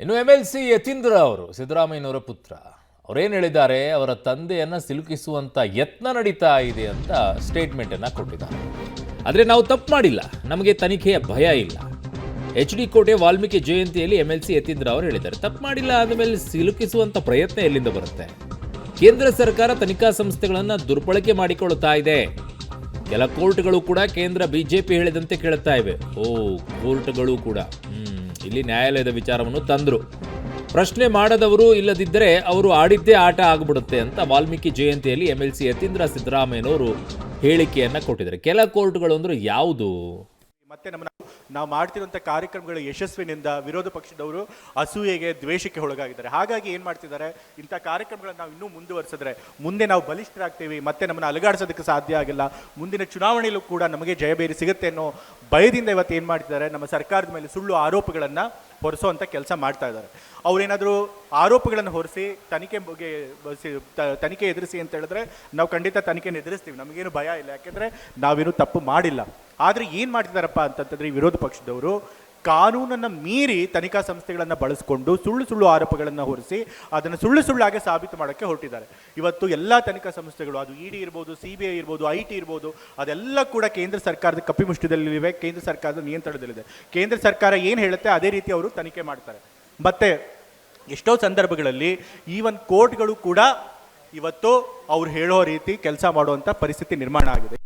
ಇನ್ನು MLC ಯತೀಂದ್ರ ಅವರು ಸಿದ್ದರಾಮಯ್ಯನವರ ಪುತ್ರ ಅವರೇನು ಹೇಳಿದ್ದಾರೆ, ಅವರ ತಂದೆಯನ್ನ ಸಿಲುಕಿಸುವಂತ ಯತ್ನ ನಡೀತಾ ಇದೆ ಅಂತ ಸ್ಟೇಟ್ಮೆಂಟ್ ಅನ್ನ ಕೊಟ್ಟಿದ್ದಾರೆ. ಆದರೆ ನಾವು ತಪ್ಪು ಮಾಡಿಲ್ಲ, ನಮಗೆ ತನಿಖೆಯ ಭಯ ಇಲ್ಲ. HD ಕೋಟೆ ವಾಲ್ಮೀಕಿ ಜಯಂತಿಯಲ್ಲಿ MLC ಯತೀಂದ್ರ ಅವರು ಹೇಳಿದ್ದಾರೆ, ತಪ್ಪು ಮಾಡಿಲ್ಲ ಅಂದಮೇಲೆ ಸಿಲುಕಿಸುವಂತ ಪ್ರಯತ್ನ ಎಲ್ಲಿಂದ ಬರುತ್ತೆ? ಕೇಂದ್ರ ಸರ್ಕಾರ ತನಿಖಾ ಸಂಸ್ಥೆಗಳನ್ನು ದುರ್ಬಳಕೆ ಮಾಡಿಕೊಳ್ಳುತ್ತಾ ಇದೆ. ಕೆಲ ಕೋರ್ಟ್ಗಳು ಕೂಡ ಕೇಂದ್ರ BJP ಹೇಳಿದಂತೆ ಕೇಳುತ್ತಾ ಇವೆ. ಕೋರ್ಟ್ಗಳು ಕೂಡ ಇಲ್ಲಿ ನ್ಯಾಯಾಲಯದ ವಿಚಾರವನ್ನು ತಂದರು. ಪ್ರಶ್ನೆ ಮಾಡದವರು ಇಲ್ಲದಿದ್ದರೆ ಅವರು ಆಡಿದ್ದೇ ಆಟ ಆಗಿಬಿಡುತ್ತೆ ಅಂತ ವಾಲ್ಮೀಕಿ ಜಯಂತಿಯಲ್ಲಿ MLC ಯತೀಂದ್ರ ಸಿದ್ದರಾಮಯ್ಯನವರು ಹೇಳಿಕೆಯನ್ನ ಕೊಟ್ಟಿದ್ದಾರೆ. ಕೆಲ ಕೋರ್ಟ್ಗಳು ಅಂದ್ರೆ ಯಾವುದು? ಮತ್ತೆ ನಾವು ಮಾಡ್ತಿರುವಂಥ ಕಾರ್ಯಕ್ರಮಗಳ ಯಶಸ್ವಿನಿಂದ ವಿರೋಧ ಪಕ್ಷದವರು ಅಸೂಯೆಗೆ ದ್ವೇಷಕ್ಕೆ ಒಳಗಾಗಿದ್ದಾರೆ. ಹಾಗಾಗಿ ಏನು ಮಾಡ್ತಿದ್ದಾರೆ, ಇಂಥ ಕಾರ್ಯಕ್ರಮಗಳನ್ನು ನಾವು ಇನ್ನೂ ಮುಂದುವರಿಸಿದ್ರೆ ಮುಂದೆ ನಾವು ಬಲಿಷ್ಠರಾಗ್ತೀವಿ, ಮತ್ತೆ ನಮ್ಮನ್ನು ಅಲುಗಾಡಿಸೋದಕ್ಕೆ ಸಾಧ್ಯ ಆಗಿಲ್ಲ, ಮುಂದಿನ ಚುನಾವಣೆಯಲ್ಲೂ ಕೂಡ ನಮಗೆ ಜಯಬೇರಿ ಸಿಗುತ್ತೆ ಅನ್ನೋ ಭಯದಿಂದ ಇವತ್ತು ಏನು ಮಾಡ್ತಿದ್ದಾರೆ, ನಮ್ಮ ಸರ್ಕಾರದ ಮೇಲೆ ಸುಳ್ಳು ಆರೋಪಗಳನ್ನು ಹೊರಿಸುವಂಥ ಕೆಲಸ ಮಾಡ್ತಾ ಇದ್ದಾರೆ. ಅವರೇನಾದರೂ ಆರೋಪಗಳನ್ನು ಹೊರಿಸಿ ತನಿಖೆ ಎದುರಿಸಿ ಅಂತ ಹೇಳಿದ್ರೆ ನಾವು ಖಂಡಿತ ತನಿಖೆಯನ್ನು ಎದುರಿಸ್ತೀವಿ, ನಮಗೇನು ಭಯ ಇಲ್ಲ, ಯಾಕೆಂದರೆ ನಾವೇನು ತಪ್ಪು ಮಾಡಿಲ್ಲ. ಆದರೆ ಏನು ಮಾಡ್ತಿದ್ದಾರಪ್ಪ ಅಂತಂತಂದರೆ ಈ ವಿರೋಧ ಪಕ್ಷದವರು ಕಾನೂನನ್ನು ಮೀರಿ ತನಿಖಾ ಸಂಸ್ಥೆಗಳನ್ನು ಬಳಸಿಕೊಂಡು ಸುಳ್ಳು ಆರೋಪಗಳನ್ನು ಹೊರಿಸಿ ಅದನ್ನು ಸುಳ್ಳಾಗೆ ಸಾಬೀತು ಮಾಡೋಕ್ಕೆ ಹೊರಟಿದ್ದಾರೆ. ಇವತ್ತು ಎಲ್ಲ ತನಿಖಾ ಸಂಸ್ಥೆಗಳು, ಅದು ED ಇರ್ಬೋದು, CBI ಇರ್ಬೋದು, IT ಇರ್ಬೋದು, ಅದೆಲ್ಲ ಕೂಡ ಕೇಂದ್ರ ಸರ್ಕಾರದ ಕಪಿಮುಷ್ಟಿದಲ್ಲಿವೆ, ಕೇಂದ್ರ ಸರ್ಕಾರದ ನಿಯಂತ್ರಣದಲ್ಲಿದೆ. ಕೇಂದ್ರ ಸರ್ಕಾರ ಏನು ಹೇಳುತ್ತೆ ಅದೇ ರೀತಿ ಅವರು ತನಿಖೆ ಮಾಡ್ತಾರೆ. ಮತ್ತು ಎಷ್ಟೋ ಸಂದರ್ಭಗಳಲ್ಲಿ ಈವನ್ ಕೋರ್ಟ್ಗಳು ಕೂಡ ಇವತ್ತು ಅವ್ರು ಹೇಳೋ ರೀತಿ ಕೆಲಸ ಮಾಡುವಂಥ ಪರಿಸ್ಥಿತಿ ನಿರ್ಮಾಣ ಆಗಿದೆ.